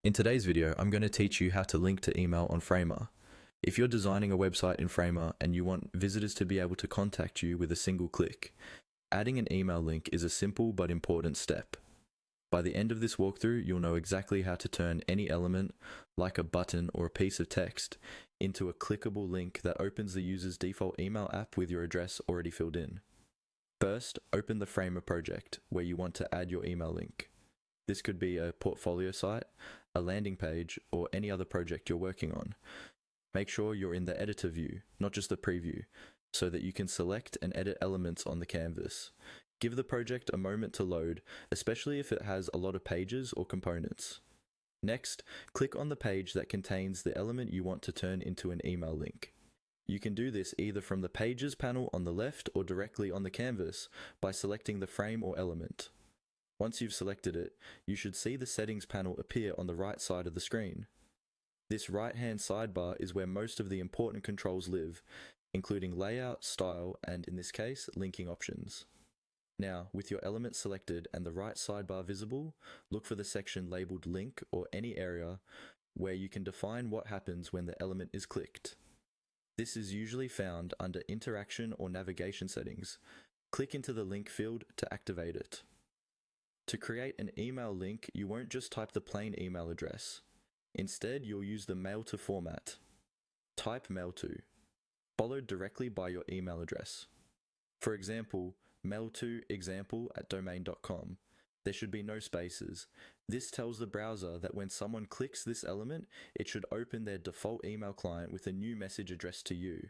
In today's video, I'm going to teach you how to link to email on Framer. If you're designing a website in Framer and you want visitors to be able to contact you with a single click, adding an email link is a simple but important step. By the end of this walkthrough, you'll know exactly how to turn any element, like a button or a piece of text, into a clickable link that opens the user's default email app with your address already filled in. First, open the Framer project where you want to add your email link. This could be a portfolio site, a landing page, or any other project you're working on. Make sure you're in the editor view, not just the preview, so that you can select and edit elements on the canvas. Give the project a moment to load, especially if it has a lot of pages or components. Next, click on the page that contains the element you want to turn into an email link. You can do this either from the Pages panel on the left or directly on the canvas by selecting the frame or element. Once you've selected it, you should see the Settings panel appear on the right side of the screen. This right-hand sidebar is where most of the important controls live, including layout, style, and in this case, linking options. Now, with your element selected and the right sidebar visible, look for the section labeled Link or any area where you can define what happens when the element is clicked. This is usually found under Interaction or Navigation settings. Click into the link field to activate it. To create an email link, you won't just type the plain email address. Instead, you'll use the mail to format. Type mail to, followed directly by your email address. For example, mail to example@domain.com. There should be no spaces. This tells the browser that when someone clicks this element, it should open their default email client with a new message addressed to you.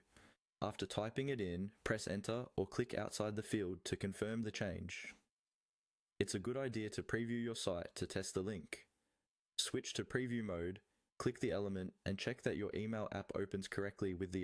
After typing it in, press enter or click outside the field to confirm the change. It's a good idea to preview your site to test the link. Switch to preview mode, click the element, and check that your email app opens correctly with the